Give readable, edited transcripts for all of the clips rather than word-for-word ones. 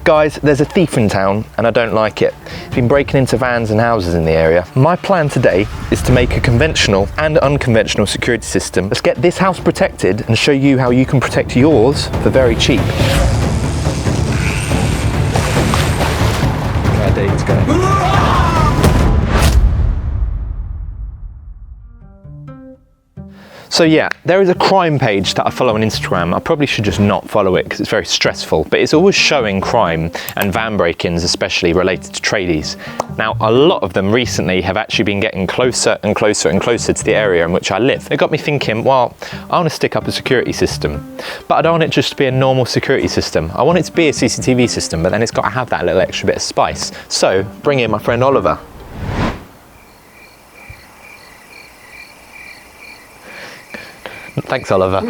Guys, there's a thief in town and I don't like it. He's been breaking into vans and houses in the area. My plan today is to make a conventional and unconventional security system. Let's get this house protected and show you how you can protect yours for very cheap. Bad day to go. So yeah, there is a crime page that I follow on Instagram. I probably should just not follow it because it's very stressful, but it's always showing crime and van break-ins, especially related to tradies. Now, a lot of them recently have actually been getting closer and closer and closer to the area in which I live. It got me thinking, well, I want to stick up a security system, but I don't want it just to be a normal security system. I want it to be a CCTV system, but then it's got to have that little extra bit of spice. So, bring in my friend Oliver. Thanks, Oliver.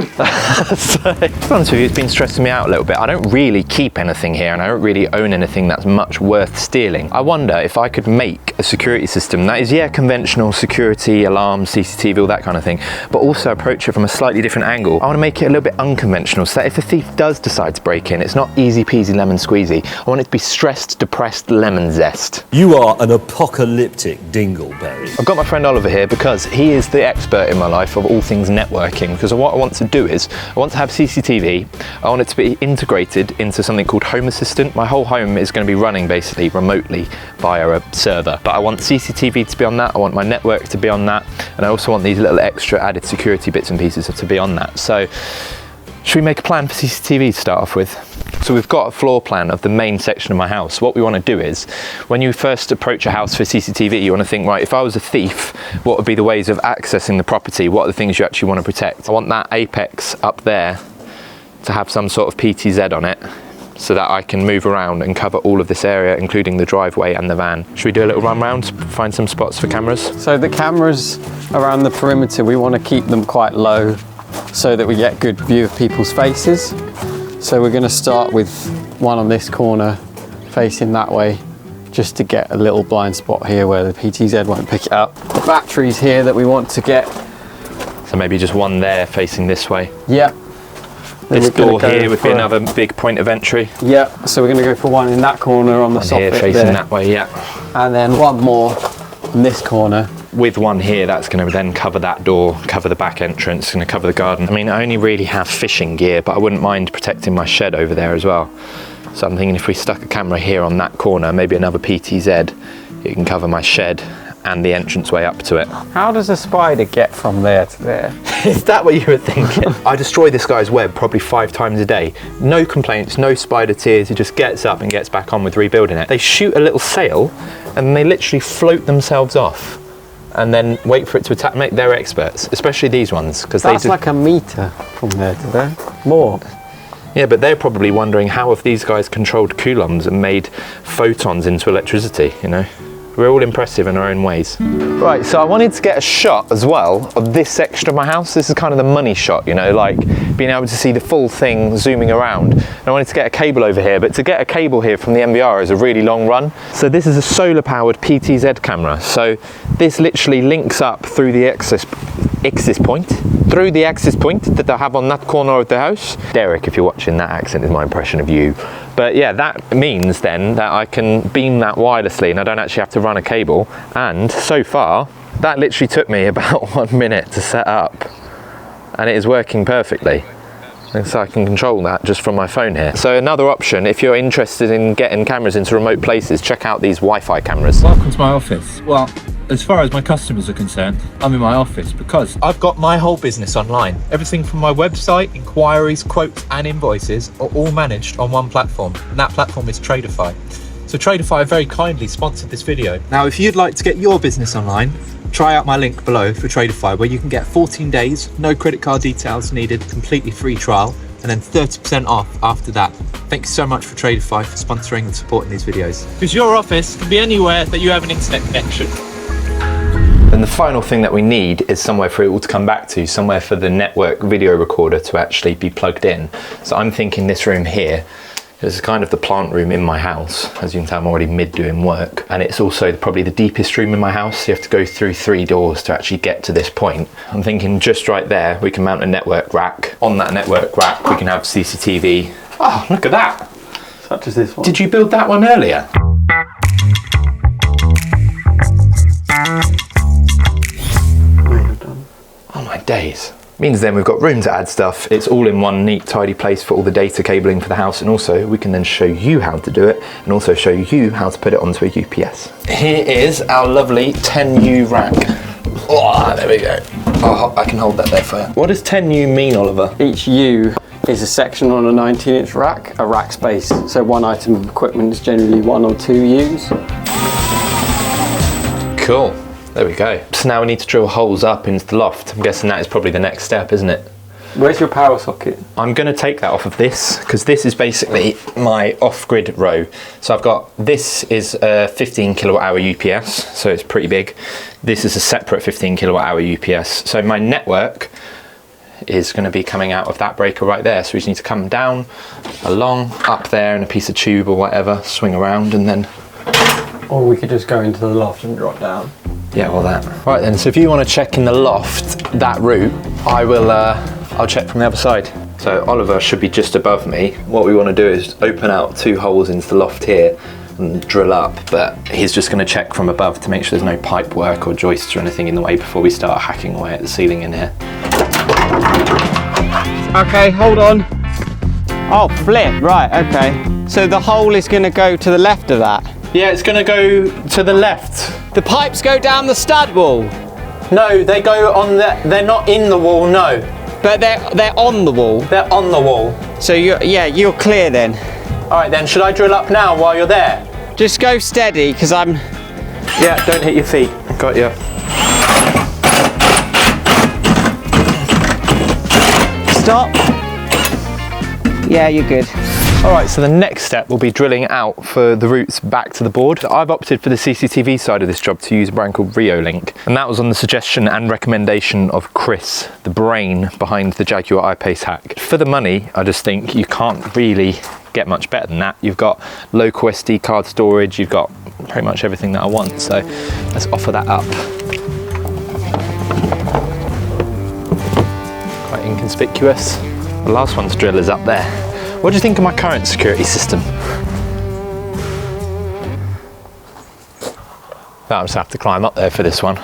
So, to be honest with you, it's been stressing me out a little bit. I don't really keep anything here and I don't really own anything that's much worth stealing. I wonder if I could make a security system that is, yeah, conventional security, alarms, CCTV, all that kind of thing, but also approach it from a slightly different angle. I want to make it a little bit unconventional so that if a thief does decide to break in, it's not easy peasy lemon squeezy. I want it to be stressed, depressed lemon zest. You are an apocalyptic dingleberry. I've got my friend Oliver here because he is the expert in my life of all things networking. Because what I want to do is, I want to have CCTV, I want it to be integrated into something called Home Assistant. My whole home is going to be running basically remotely via a server. But I want CCTV to be on that, I want my network to be on that, and I also want these little extra added security bits and pieces to be on that. So, should we make a plan for CCTV to start off with? So we've got a floor plan of the main section of my house. What we want to do is, when you first approach a house for CCTV, you want to think, right, if I was a thief, what would be the ways of accessing the property? What are the things you actually want to protect? I want that apex up there to have some sort of PTZ on it so that I can move around and cover all of this area, including the driveway and the van. Should we do a little run round, find some spots for cameras? So the cameras around the perimeter, we want to keep them quite low so that we get good view of people's faces. So we're going to start with one on this corner facing that way, just to get a little blind spot here where the PTZ won't pick it up. The batteries here that we want to get. So maybe just one there facing this way. Yeah. This door here would be another big point of entry. Yeah, so we're going to go for one in that corner on the soffit here facing there. that way, yeah. And then one more in this corner. With one here, that's going to then cover that door, cover the back entrance, going to cover the garden. I mean, I only really have fishing gear, but I wouldn't mind protecting my shed over there as well. So I'm thinking if we stuck a camera here on that corner, maybe another PTZ, it can cover my shed and the entranceway up to it. How does a spider get from there to there? Is that what you were thinking? I destroy this guy's web probably 5 times a day. No complaints, no spider tears, he just gets up and gets back on with rebuilding it. They shoot a little sail and they literally float themselves off and then wait for it to attack. Mate, they're experts, especially these ones. That's like a metre from there to there, more. Yeah, but they're probably wondering how have these guys controlled coulombs and made photons into electricity, you know? We're all impressive in our own ways. Right, so I wanted to get a shot as well of this section of my house. This is kind of the money shot, you know, like being able to see the full thing zooming around. And I wanted to get a cable over here, but to get a cable here from the MVR is a really long run. So this is a solar powered PTZ camera. So this literally links up through the access point that I have on that corner of the house. Derek, if you're watching, that accent is my impression of you. But yeah, that means then that I can beam that wirelessly and I don't actually have to run a cable. And so far, that literally took me about 1 minute to set up and it is working perfectly. And so I can control that just from my phone here. So another option, if you're interested in getting cameras into remote places, check out these Wi-Fi cameras. Welcome to my office. Well, as far as my customers are concerned, I'm in my office because I've got my whole business online. Everything from my website, inquiries, quotes and invoices are all managed on one platform, and that platform is Tradeify. So Tradeify very kindly sponsored this video. Now, if you'd like to get your business online, try out my link below for Tradeify, where you can get 14 days, no credit card details needed, completely free trial, and then 30% off after that. Thank you so much for Tradeify for sponsoring and supporting these videos. Because your office can be anywhere that you have an internet connection. And the final thing that we need is somewhere for it all to come back to, somewhere for the network video recorder to actually be plugged in. So I'm thinking this room here is kind of the plant room in my house. As you can tell, I'm already mid doing work. And it's also probably the deepest room in my house. So you have to go through 3 doors to actually get to this point. I'm thinking just right there, we can mount a network rack. On that network rack, we can have CCTV. Oh, look at that. much as this one. Did you build that one earlier? Oh my days. Means then we've got room to add stuff. It's all in one neat, tidy place for all the data cabling for the house, and also we can then show you how to do it and also show you how to put it onto a UPS. Here is our lovely 10U rack. Oh, there we go. I can hold that there for you. What does 10U mean, Oliver? Each U is a section on a 19-inch rack, a rack space. So one item of equipment is generally 1 or 2 U's. Cool. There we go. So now we need to drill holes up into the loft. I'm guessing that is probably the next step, isn't it? Where's your power socket? I'm going to take that off of this because this is basically my off-grid row. So I've got, this is a 15 kilowatt hour UPS, so it's pretty big. This is a separate 15 kilowatt hour UPS. So my network is going to be coming out of that breaker right there. So we just need to come down, along, up there in a piece of tube or whatever, swing around and then... Or we could just go into the loft and drop down. Yeah, well that. Right then, so if you want to check in the loft that route, I will, I'll check from the other side. So Oliver should be just above me. What we want to do is open out 2 holes into the loft here and drill up, but he's just going to check from above to make sure there's no pipe work or joists or anything in the way before we start hacking away at the ceiling in here. Okay, hold on. Oh, flip, right, okay. So the hole is going to go to the left of that? Yeah, it's going to go to the left. The pipes go down the stud wall? No, they go on the, they're not in the wall, no. But they're on the wall? They're on the wall. So you're clear then? All right then, should I drill up now while you're there? Just go steady, because I'm... Yeah, don't hit your feet. Got you. Stop. Yeah, you're good. All right, so the next step will be drilling out for the routes back to the board. I've opted for the CCTV side of this job to use a brand called Reolink, and that was on the suggestion and recommendation of Chris, the brain behind the Jaguar I-Pace hack. For the money, I just think you can't really get much better than that. You've got local SD card storage, you've got pretty much everything that I want, so let's offer that up. Quite inconspicuous. The last one's drill is up there. What do you think of my current security system? I'll just have to climb up there for this one.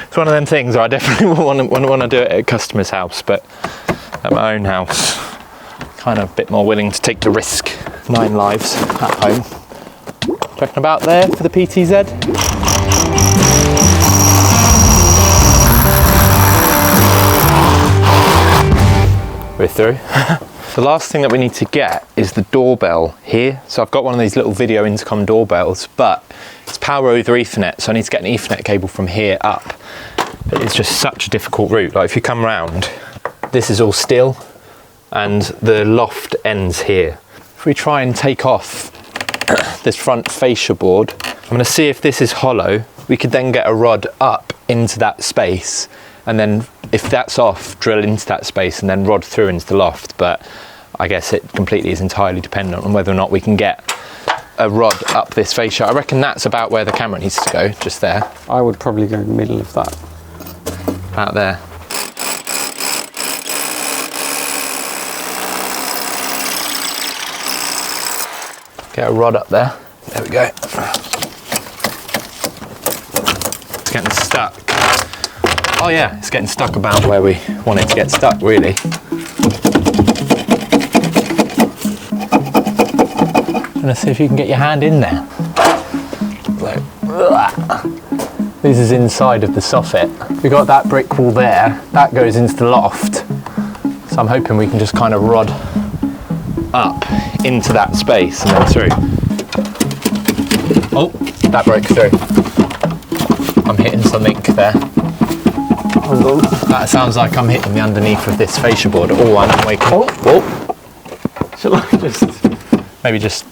It's one of them things where I definitely want to do it at a customer's house, but at my own house, kind of a bit more willing to take the risk. 9 lives at home. Checking about there for the PTZ. We're through. The last thing that we need to get is the doorbell here. So I've got one of these little video intercom doorbells, but it's power over Ethernet, so I need to get an Ethernet cable from here up. But it's just such a difficult route. Like if you come round, this is all steel, and the loft ends here. If we try and take off this front fascia board, I'm gonna see if this is hollow. We could then get a rod up into that space, and then if that's off, drill into that space and then rod through into the loft. But I guess it completely is entirely dependent on whether or not we can get a rod up this fascia. I reckon that's about where the camera needs to go, just there. I would probably go in the middle of that. Out there. Get a rod up there. There we go. It's getting stuck. Oh yeah, it's getting stuck about where we want it to get stuck, really. Gonna see if you can get your hand in there. Like, this is inside of the soffit. We've got that brick wall there, that goes into the loft. So I'm hoping we can just kind of rod up into that space and then through. Oh, that broke through. I'm hitting something there. That sounds like I'm hitting the underneath of this fascia board. Oh, I'm waking. Oh. Shall I just... Maybe just...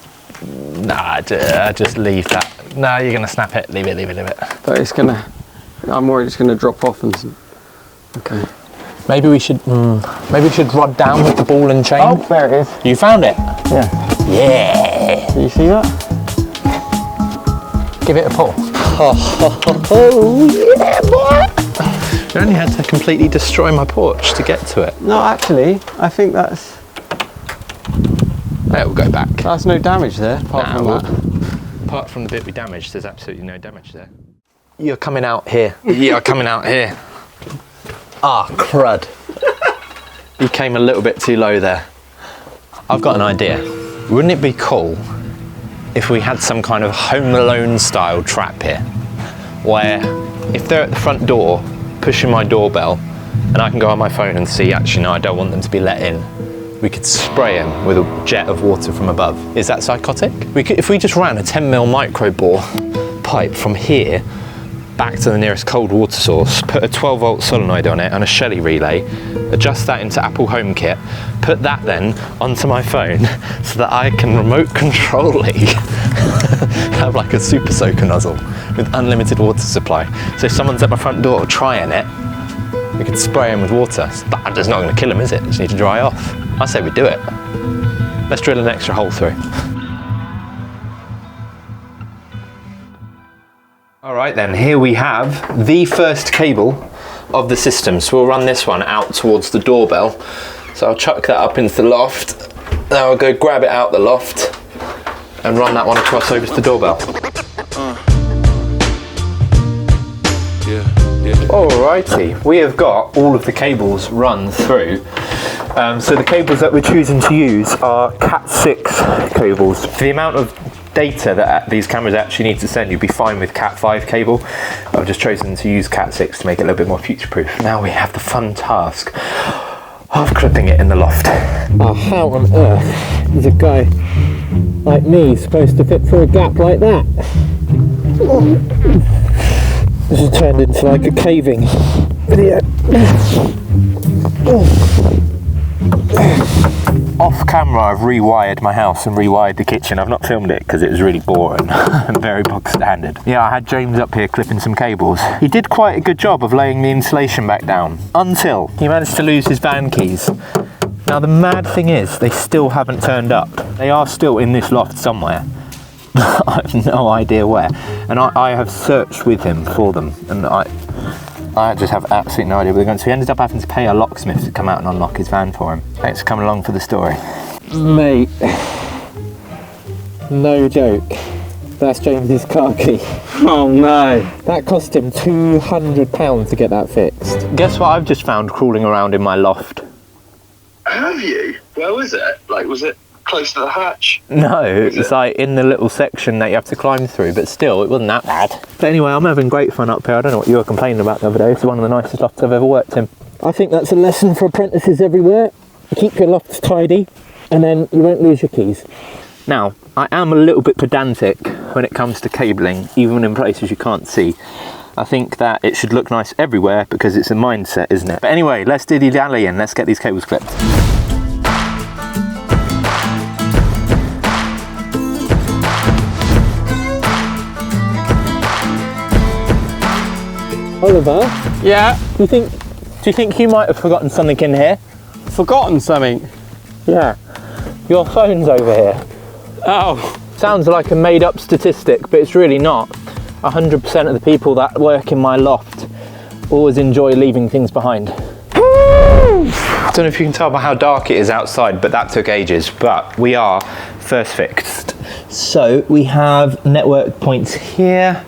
Nah, just leave that. No, you're gonna snap it. Leave it. But it's gonna... I'm worried it's gonna drop off and... Okay. Maybe we should rod down with the ball and chain. Oh, there it is. You found it? Yeah. Yeah. Do you see that? Give it a pull. Oh, yeah, boy. You only had to completely destroy my porch to get to it. No, actually, I think that's It will go back. That's no damage there, apart from well, that. Apart from the bit we damaged, there's absolutely no damage there. You're coming out here. You're coming out here. Ah, crud. You came a little bit too low there. I've got an idea. Wouldn't it be cool if we had some kind of Home Alone style trap here, where if they're at the front door pushing my doorbell and I can go on my phone and see, actually no, I don't want them to be let in, we could spray them with a jet of water from above. Is that psychotic? If we just ran a 10mm micro bore pipe from here back to the nearest cold water source, put a 12-volt solenoid on it and a Shelly relay, adjust that into Apple HomeKit, put that then onto my phone so that I can remote control it, have like a super soaker nozzle with unlimited water supply. So if someone's at my front door trying it, we could spray them with water. That's not going to kill them, is it? Just need to dry off. I say we do it. Let's drill an extra hole through. All right then, here we have the first cable of the system. So we'll run this one out towards the doorbell. So I'll chuck that up into the loft. Now I'll go grab it out the loft and run that one across over to the doorbell. Alrighty, we have got all of the cables run through. So the cables that we're choosing to use are Cat6 cables. For the amount of data that these cameras actually need to send, you'd be fine with Cat5 cable. I've just chosen to use Cat6 to make it a little bit more future-proof. Now we have the fun task of clipping it in the loft. Oh, how on earth is a guy like me supposed to fit through a gap like that? This has turned into like a caving video. Off camera, I've rewired my house and rewired the kitchen. I've not filmed it because it was really boring and very bog standard. Yeah, I had James up here clipping some cables. He did quite a good job of laying the insulation back down until he managed to lose his van keys. Now the mad thing is, they still haven't turned up. They are still in this loft somewhere. I have no idea where. And I have searched with him for them, and I just have absolutely no idea where they're going. So he ended up having to pay a locksmith to come out and unlock his van for him. Thanks for coming along for the story. Mate, no joke. That's James's car key. Oh no. That cost him £200 to get that fixed. Guess what I've just found crawling around in my loft? Have you? Where was it? Like, was it close to the hatch? No, it's like in the little section that you have to climb through, but still, it wasn't that bad. But anyway, I'm having great fun up here. I don't know what you were complaining about the other day. It's one of the nicest lofts I've ever worked in. I think that's a lesson for apprentices everywhere. Keep your lofts tidy and then you won't lose your keys. Now, I am a little bit pedantic when it comes to cabling, even in places you can't see. I think that it should look nice everywhere because it's a mindset, isn't it? But anyway, let's dilly-dally and let's get these cables clipped. Oliver, Yeah, Do you think you might have forgotten something in here? forgotten something. Yeah. Your phone's over here. Oh, Sounds like a made-up statistic, but it's really not. 100% of the people that work in my loft always enjoy leaving things behind. I don't know if you can tell by how dark it is outside, but that took ages. But we are first fixed. So we have network points here,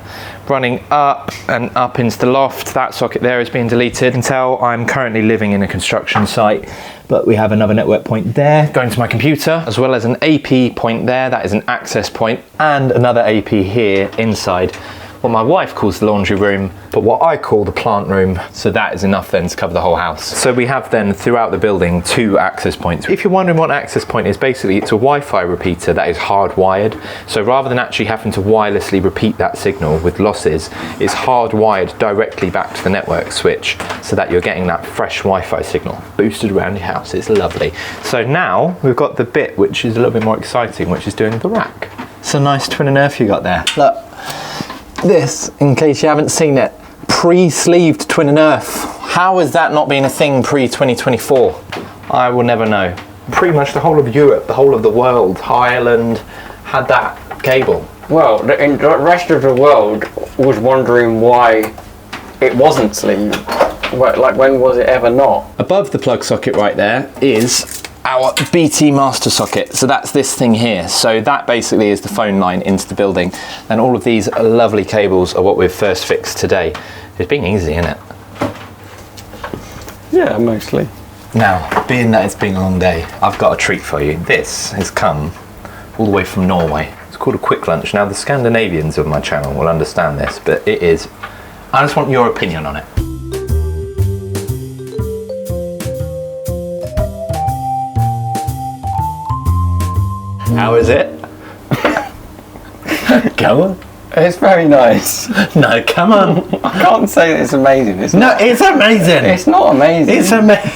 running up and up into the loft. That socket there is being deleted. You can tell I'm currently living in a construction site, but we have another network point there going to my computer, as well as an AP point there. That is an access point, and another AP here inside what my wife calls the laundry room, but what I call the plant room. So that is enough then to cover the whole house. So we have then throughout the building 2 access points. If you're wondering what an access point is, basically it's a Wi-Fi repeater that is hardwired. So rather than actually having to wirelessly repeat that signal with losses, it's hardwired directly back to the network switch so that you're getting that fresh Wi-Fi signal boosted around your house. It's lovely. So now we've got the bit which is a little bit more exciting, which is doing the rack. It's a nice twin and earth you got there. Look. This, in case you haven't seen it, pre-sleeved twin and earth. How has that not been a thing pre-2024? I will never know. Pretty much the whole of Europe, the whole of the world, Ireland, had that cable. well, the rest of the world was wondering why it wasn't sleeved. Like, when was it ever not? Above the plug socket right there is our BT master socket. So that's this thing here. So that basically is the phone line into the building. And all of these lovely cables are what we've first fixed today. It's been easy, isn't it? Yeah, mostly. Now, being that it's been a long day, I've got a treat for you. This has come all the way from Norway. It's called a quick lunch. Now, the Scandinavians of my channel will understand this, but it is, I just want your opinion on it. How is it? Go on. It's very nice. No, come on. I can't say that it's amazing. It's No, not, it's amazing. it's not amazing. It's amazing.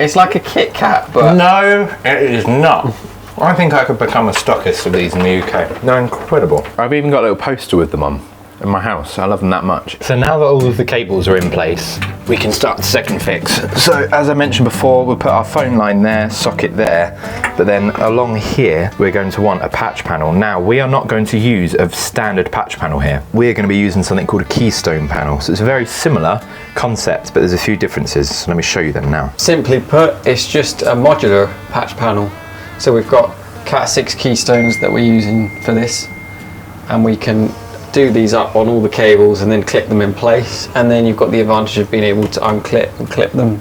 It's like a Kit Kat, but No, it is not. I think I could become a stockist of these in the UK. They're incredible. I've even got a little poster with them on in my house. I love them that much. So now that all of the cables are in place, we can start the second fix. So as I mentioned before, we'll put our phone line there, socket there, but then along here, we're going to want a patch panel. Now, we are not going to use a standard patch panel here. We're going to be using something called a keystone panel. So it's a very similar concept, but there's a few differences. So let me show you them now. simply put, it's just a modular patch panel. So we've got Cat6 keystones that we're using for this, and we can do these up on all the cables and then clip them in place, and then you've got the advantage of being able to unclip and clip them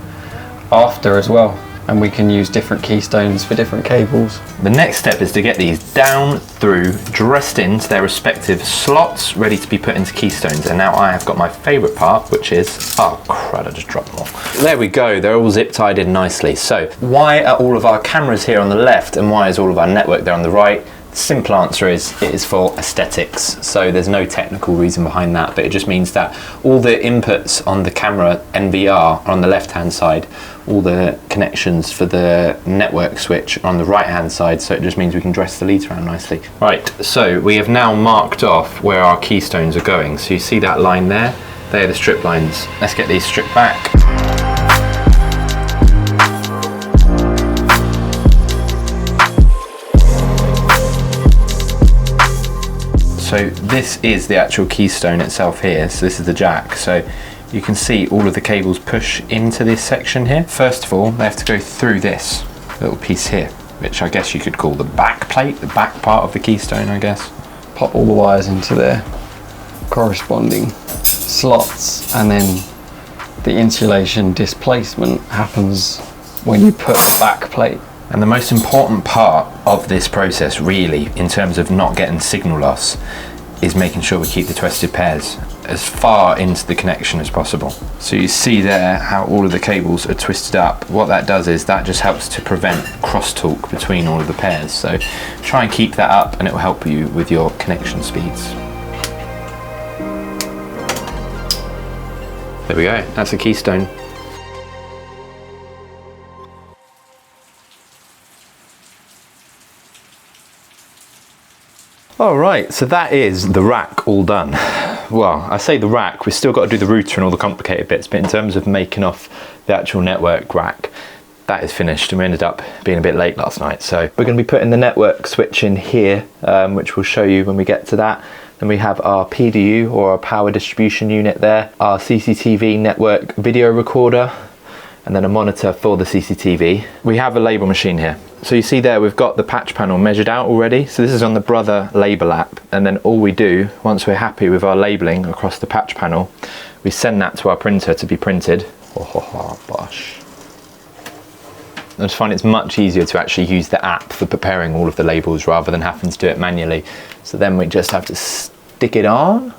after as well, and we can use different keystones for different cables. The next step is to get these down through, dressed into their respective slots, ready to be put into keystones. And now I have got my favourite part, which is, oh crud, I just dropped them all. There we go, they're all zip tied in nicely. So why are all of our cameras here on the left and why is all of our network there on the right? The simple answer is it is for aesthetics. So there's no technical reason behind that, but it just means that all the inputs on the camera NVR are on the left hand side, all the connections for the network switch are on the right hand side, so it just means we can dress the leads around nicely. Right, so we have now marked off where our keystones are going. So you see that line there? They are the strip lines. Let's get these stripped back. So this is the actual keystone itself here. So this is the jack. So you can see all of the cables push into this section here. First of all, they have to go through this little piece here, which I guess you could call the back plate, the back part of the keystone, I guess. Pop all the wires into their corresponding slots, and then the insulation displacement happens when you put the back plate. And the most important part of this process, really, in terms of not getting signal loss, is making sure we keep the twisted pairs as far into the connection as possible. So you see there how all of the cables are twisted up. What that does is that just helps to prevent crosstalk between all of the pairs. So try and keep that up and it will help you with your connection speeds. There we go, that's a keystone. All right, so that is the rack all done. Well, I say the rack, we've still got to do the router and all the complicated bits, but in terms of making off the actual network rack, that is finished, and we ended up being a bit late last night. So we're going to be putting the network switch in here, which we'll show you when we get to that. Then we have our PDU, or our power distribution unit there, our CCTV network video recorder, and then a monitor for the CCTV. We have a label machine here. So you see there, we've got the patch panel measured out already. So this is on the Brother label app. And then all we do, once we're happy with our labeling across the patch panel, we send that to our printer to be printed. Oh, gosh. I just find it's much easier to actually use the app for preparing all of the labels rather than having to do it manually. So then we just have to stick it on.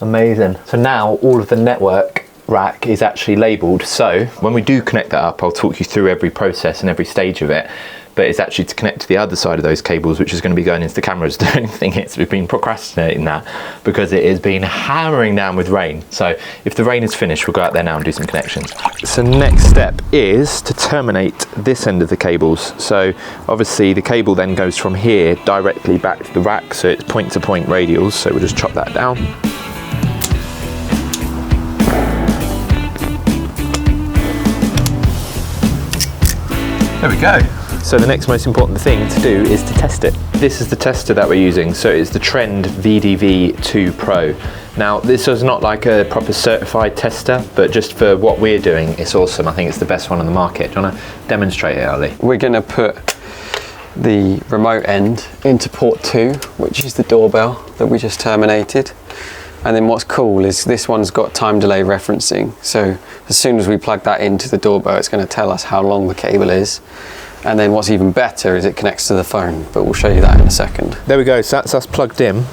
Amazing. So now all of the network rack is actually labelled, so when we do connect that up, I'll talk you through every process and every stage of it, but it's actually to connect to the other side of those cables, which is going to be going into the cameras. The only thing is we've been procrastinating that because it has been hammering down with rain. So if the rain is finished, we'll go out there now and do some connections. So next step is to terminate this end of the cables. So obviously the cable then goes from here directly back to the rack, so it's point-to-point radials, so we'll just chop that down. There we go. So the next most important thing to do is to test it. This is the tester that we're using. So it's the Trend VDV2 Pro. Now, this is not like a proper certified tester, but just for what we're doing, it's awesome. I think it's the best one on the market. Do you want to demonstrate it, Ali? We're going to put the remote end into port 2, which is the doorbell that we just terminated. And then what's cool is this one's got time delay referencing. So as soon as we plug that into the doorbell, it's going to tell us how long the cable is. And then what's even better is it connects to the phone, but we'll show you that in a second. There we go, so that's us plugged in.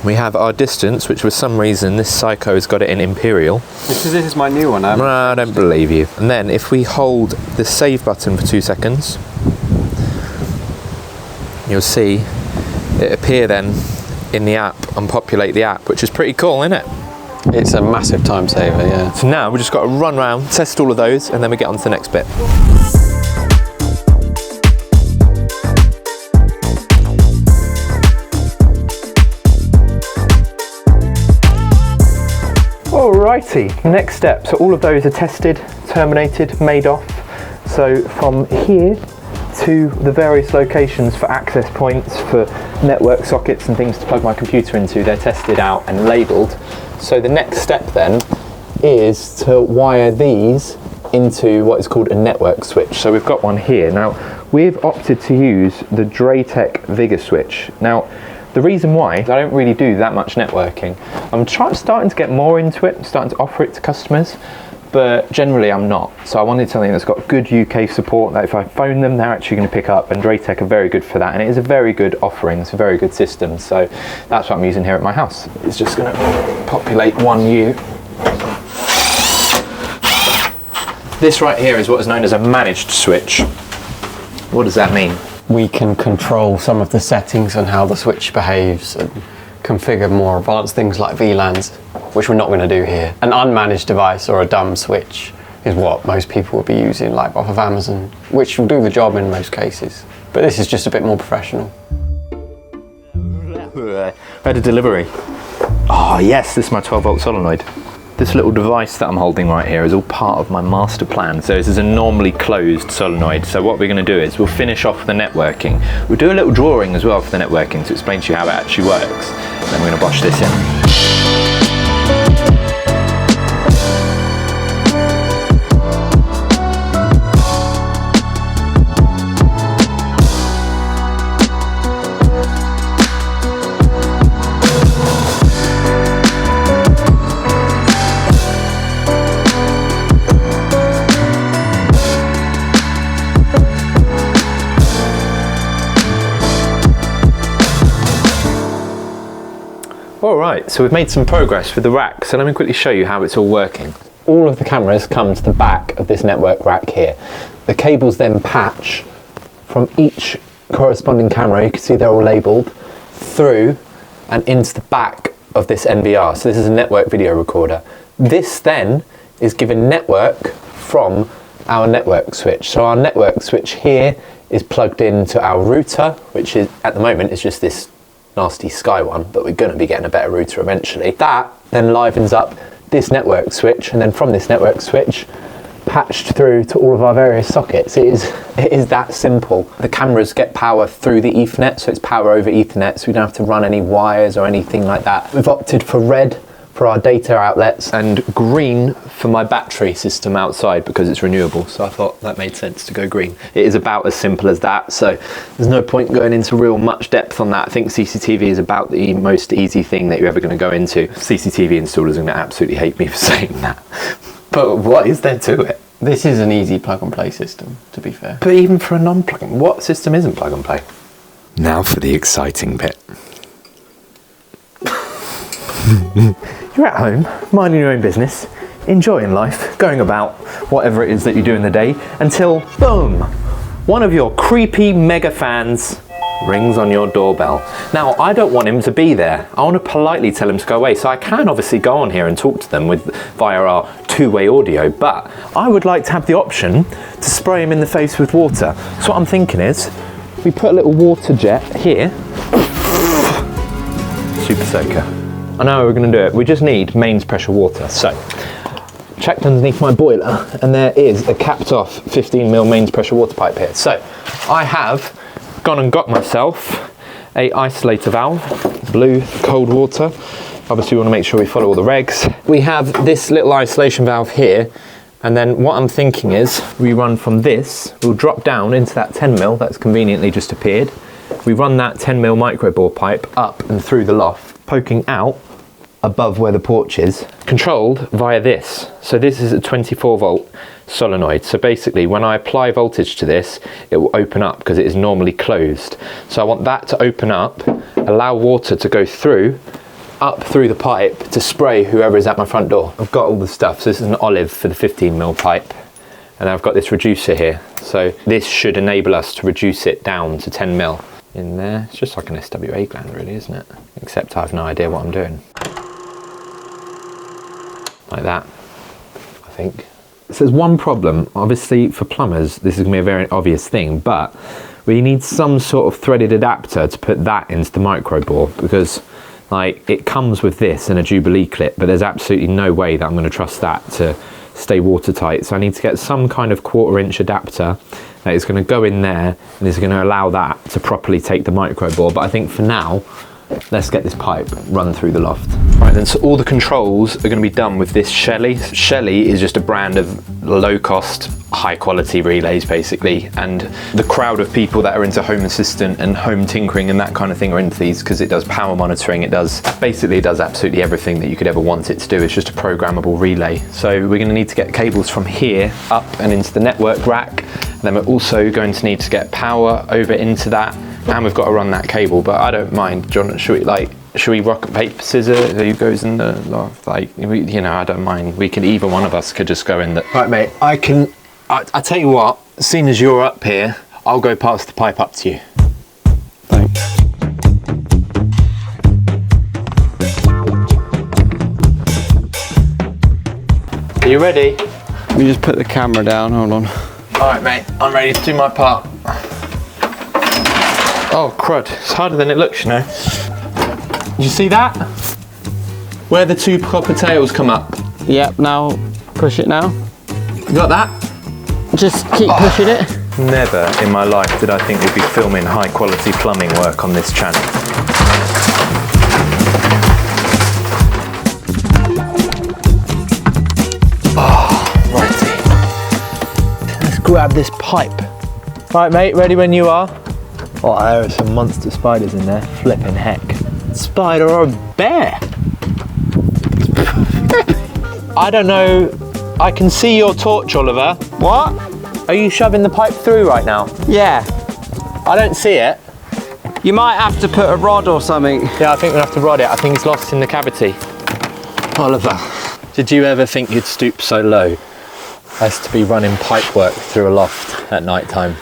We have our distance, which for some reason this psycho has got it in imperial. Because this is my new one. I don't believe you. And then if we hold the save button for 2 seconds, you'll see it appear then in the app and populate the app, which is pretty cool, isn't it? It's a massive time saver, yeah. So now we've just got to run around, test all of those, and then we get on to the next bit. Alrighty, next step. So all of those are tested, terminated, made off. So from here to the various locations for access points, for network sockets and things to plug my computer into, they're tested out and labelled. So the next step then is to wire these into what is called a network switch. So we've got one here. Now, we've opted to use the Draytech Vigor switch. Now, the reason why is I don't really do that much networking. I'm starting to get more into it, starting to offer it to customers, but generally I'm not. So I wanted something that's got good UK support, that if I phone them, they're actually going to pick up, and Draytech are very good for that, and it is a very good offering, it's a very good system, so that's what I'm using here at my house. It's just going to populate 1U. This right here is what is known as a managed switch. What does that mean? We can control some of the settings and how the switch behaves and configure more advanced things like VLANs, which we're not going to do here. An unmanaged device or a dumb switch is what most people will be using, like off of Amazon, which will do the job in most cases. But this is just a bit more professional. We had a delivery. Oh yes, this is my 12-volt solenoid. This little device that I'm holding right here is all part of my master plan. So this is a normally closed solenoid. So what we're going to do is we'll finish off the networking. We'll do a little drawing as well for the networking to explain to you how it actually works. Then we're going to bosh this in. Alright, so we've made some progress with the rack, so let me quickly show you how it's all working. All of the cameras come to the back of this network rack here. The cables then patch from each corresponding camera, you can see they're all labelled, through and into the back of this NVR. So this is a network video recorder. This then is given network from our network switch. So our network switch here is plugged into our router, which is at the moment is just this nasty Sky one, but we're going to be getting a better router eventually. That then livens up this network switch, and then from this network switch patched through to all of our various sockets. It is that simple. The cameras get power through the Ethernet, so it's power over Ethernet, so we don't have to run any wires or anything like that. We've opted for red for our data outlets and green for my battery system outside because it's renewable, so I thought that made sense to go green. It is about as simple as that, so there's no point going into real much depth on that. I think CCTV is about the most easy thing that you're ever going to go into. CCTV installers are going to absolutely hate me for saying that, but what is there to it? This is an easy plug and play system, to be fair. But even for a non-plug, what system isn't plug and play? Now for the exciting bit. You're at home, minding your own business, enjoying life, going about whatever it is that you do in the day, until, boom, one of your creepy mega fans rings on your doorbell. Now, I don't want him to be there. I want to politely tell him to go away, so I can obviously go on here and talk to them via our two-way audio, but I would like to have the option to spray him in the face with water. So what I'm thinking is, we put a little water jet here, super soaker. I know how we're going to do it. We just need mains pressure water. So, checked underneath my boiler, and there is a capped off 15mm mains pressure water pipe here. So, I have gone and got myself a isolator valve, blue cold water. Obviously we want to make sure we follow all the regs. We have this little isolation valve here, and then what I'm thinking is we run from this, we'll drop down into that 10mm that's conveniently just appeared. We run that 10mm micro bore pipe up and through the loft, poking out above where the porch is, controlled via this. So this is a 24 volt solenoid. So basically when I apply voltage to this, it will open up because it is normally closed. So I want that to open up, allow water to go through, up through the pipe to spray whoever is at my front door. I've got all the stuff. So this is an olive for the 15mm pipe. And I've got this reducer here. So this should enable us to reduce it down to 10mm in there. It's just like an SWA gland really, isn't it? Except I have no idea what I'm doing. Like that, I think. So there's one problem, obviously for plumbers, this is gonna be a very obvious thing, but we need some sort of threaded adapter to put that into the micro bore, because like it comes with this and a Jubilee clip, but there's absolutely no way that I'm gonna trust that to stay watertight. So I need to get some kind of 1/4" adapter that is gonna go in there and is gonna allow that to properly take the micro bore. But I think for now, let's get this pipe run through the loft. Right then, so all the controls are going to be done with this Shelly. Shelly is just a brand of low cost, high quality relays basically, and the crowd of people that are into Home Assistant and home tinkering and that kind of thing are into these because it does power monitoring, it does absolutely everything that you could ever want it to do. It's just a programmable relay. So we're going to need to get cables from here up and into the network rack, and then we're also going to need to get power over into that, and we've got to run that cable. But I don't mind, John, should we rock, paper, scissors? Who goes in the loft? Like, you know, I don't mind. We could, either one of us could just go in the... Right, mate, I tell you what, seeing as you're up here, I'll go pass the pipe up to you. Thanks. Are you ready? Let me just put the camera down, hold on. All right, mate, I'm ready to do my part. Oh, crud, it's harder than it looks, you know. You see that? Where the two copper tails come up. Yep, now push it now. You got that? Just keep pushing it. Never in my life did I think we'd be filming high quality plumbing work on this channel. Oh, righty. Let's grab this pipe. Right, mate, ready when you are. Oh, there are some monster spiders in there. Flipping heck. Spider or a bear? I don't know. I can see your torch, Oliver. What? Are you shoving the pipe through right now? Yeah. I don't see it. You might have to put a rod or something. Yeah, I think we'll have to rod it. I think it's lost in the cavity. Oliver, did you ever think you'd stoop so low as to be running pipe work through a loft at night time?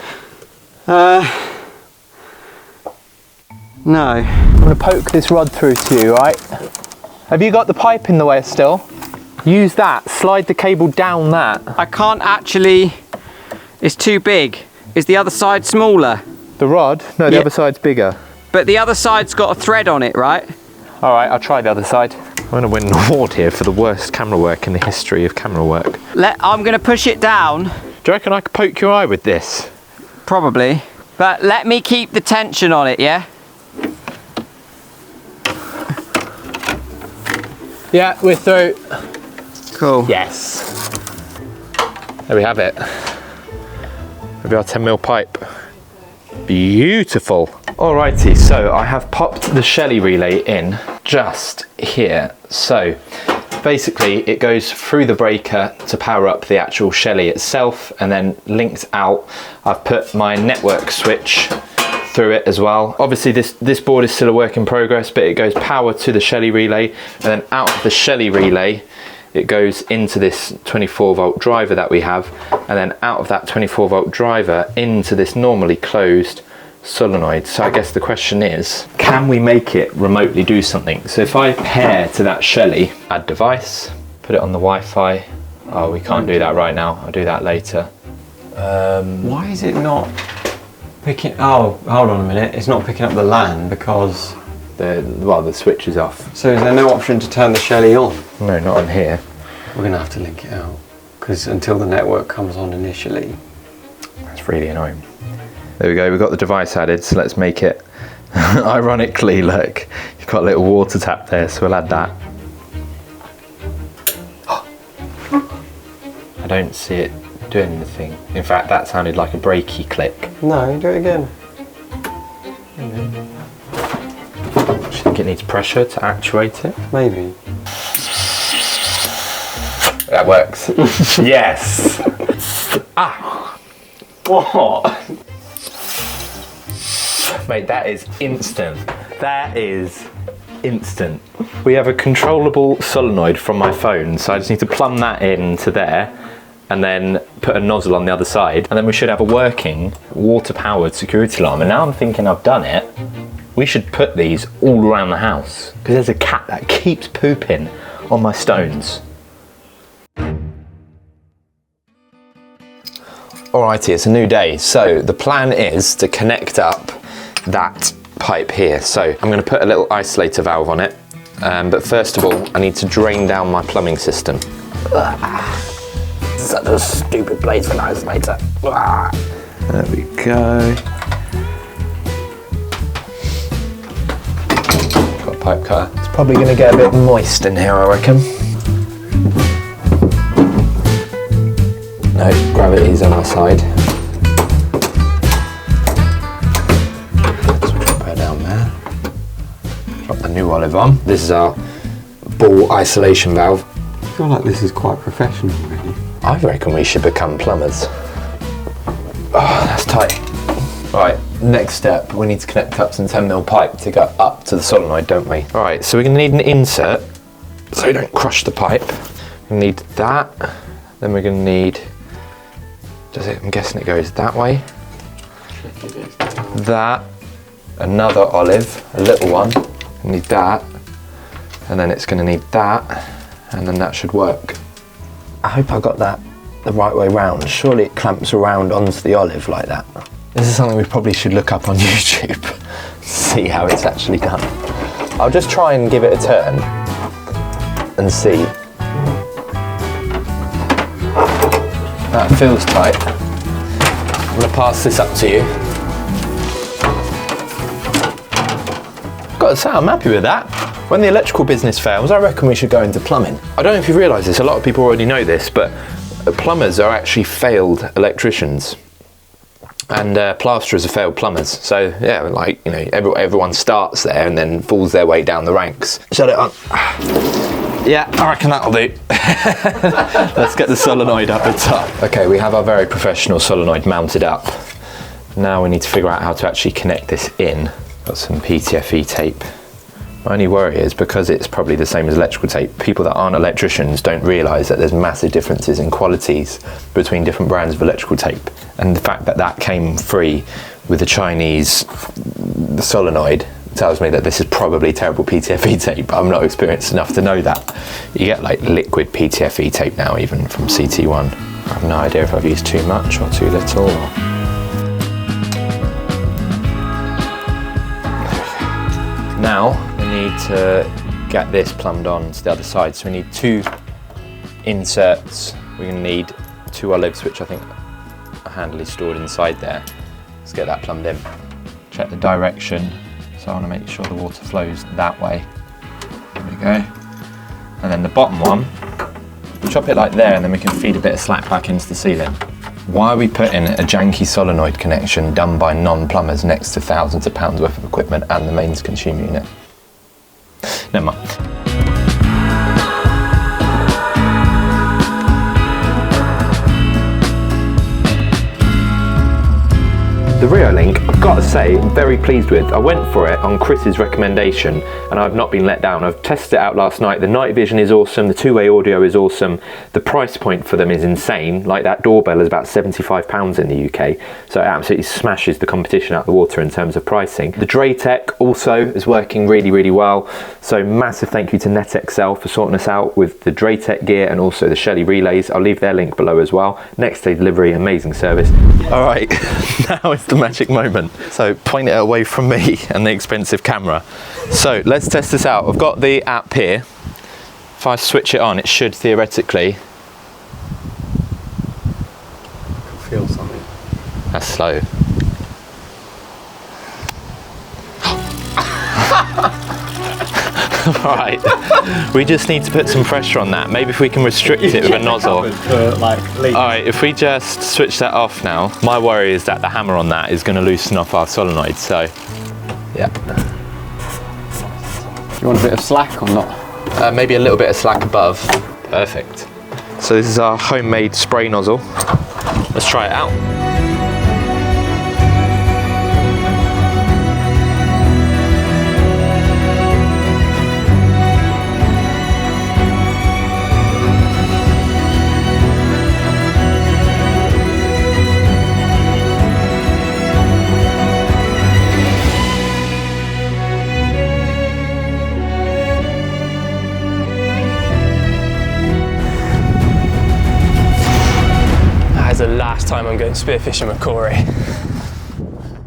No. I'm gonna poke this rod through to you, right? Have you got the pipe in the way still? Use that, slide the cable down that. I can't actually, it's too big. Is the other side smaller? The rod? No, the other side's bigger. But the other side's got a thread on it, right? All right, I'll try the other side. I'm gonna win an award here for the worst camera work in the history of camera work. I'm gonna push it down. Do you reckon I could poke your eye with this? Probably. But let me keep the tension on it, yeah? Yeah, we're through. Cool. Yes. There we have it. Maybe our 10mm pipe. Beautiful. Alrighty, so I have popped the Shelly relay in just here. So basically it goes through the breaker to power up the actual Shelly itself, and then linked out, I've put my network switch through it as well. Obviously this board is still a work in progress, but it goes power to the Shelly relay, and then out of the Shelly relay it goes into this 24 volt driver that we have, and then out of that 24 volt driver into this normally closed solenoid. So I guess the question is, can we make it remotely do something? So if I pair to that Shelly, add device, put it on the Wi-Fi. Oh, we can't do that right now, I'll do that later. Why is it not picking, oh, hold on a minute, it's not picking up the LAN because... the switch is off. So is there no option to turn the Shelly on? No, not on here. We're gonna have to link it out, because until the network comes on initially. That's really annoying. There we go, we've got the device added, so let's make it Ironically, look, you've got a little water tap there, so we'll add that. I don't see it doing anything. In fact, that sounded like a brakey click. No, do it again. Do you think it needs pressure to actuate it? Maybe. That works. Yes! Ah! What? Mate, that is instant. That is instant. We have a controllable solenoid from my phone, so I just need to plumb that into there and then put a nozzle on the other side, and then we should have a working water-powered security alarm. And now I'm thinking I've done it, we should put these all around the house, because there's a cat that keeps pooping on my stones. Alrighty, it's a new day. So the plan is to connect up that pipe here. So I'm going to put a little isolator valve on it, but first of all I need to drain down my plumbing system. Such a stupid place for an isolator. There we go. Got a pipe cutter. It's probably going to get a bit moist in here, I reckon. No, gravity's on our side. Drop the new olive on. This is our ball isolation valve. I feel like this is quite professional, really. I reckon we should become plumbers. Oh, that's tight. Right, next step, we need to connect up some 10mm pipe to go up to the solenoid, don't we? All right, so we're gonna need an insert so we don't crush the pipe. We need that, then we're gonna need, I'm guessing it goes that way. That, another olive, a little one. We need that, and then it's going to need that, and then that should work. I hope I got that the right way round. Surely it clamps around onto the olive like that. This is something we probably should look up on YouTube, see how it's actually done. I'll just try and give it a turn and see. That feels tight. I'm going to pass this up to you. Got to say, I'm happy with that. When the electrical business fails, I reckon we should go into plumbing. I don't know if you realise this, a lot of people already know this, but plumbers are actually failed electricians. And plasterers are failed plumbers. So yeah, like, you know, everyone starts there and then falls their way down the ranks. Shut it on. Yeah, I reckon that'll do. Let's get the solenoid up the top. Okay, we have our very professional solenoid mounted up. Now we need to figure out how to actually connect this in. Got some PTFE tape. My only worry is because it's probably the same as electrical tape, people that aren't electricians don't realise that there's massive differences in qualities between different brands of electrical tape. And the fact that that came free with the Chinese solenoid tells me that this is probably terrible PTFE tape. I'm not experienced enough to know that. You get like liquid PTFE tape now, even from CT1. I have no idea if I've used too much or too little. Now we need to get this plumbed on to the other side. So we need 2 inserts. We're going to need 2 olives, which I think are handily stored inside there. Let's get that plumbed in. Check the direction. So I want to make sure the water flows that way. There we go. And then the bottom one, chop it like there, and then we can feed a bit of slack back into the ceiling. Why are we putting a janky solenoid connection done by non-plumbers next to thousands of pounds worth of equipment and the mains consumer unit? Never mind. The Reolink, I've got to say, I'm very pleased with. I went for it on Chris's recommendation and I've not been let down. I've tested it out last night. The night vision is awesome, the 2-way audio is awesome. The price point for them is insane. Like, that doorbell is about £75 in the UK, so it absolutely smashes the competition out of the water in terms of pricing. The Draytech also is working really, really well. So massive thank you to NetXL for sorting us out with the Draytech gear and also the Shelly relays. I'll leave their link below as well. Next day delivery, amazing service. All right, now it's the magic moment. So point it away from me and the expensive camera. So let's test this out. I've got the app here. If I switch it on, it should theoretically Feel something. That's slow. Right, we just need to put some pressure on that. Maybe if we can restrict it with a nozzle. Alright, if we just switch that off now, my worry is that the hammer on that is going to loosen up our solenoid, so yeah. You want a bit of slack or not? Maybe a little bit of slack above. Perfect. So this is our homemade spray nozzle. Let's try it out. The last time I'm going spearfishing with Corey.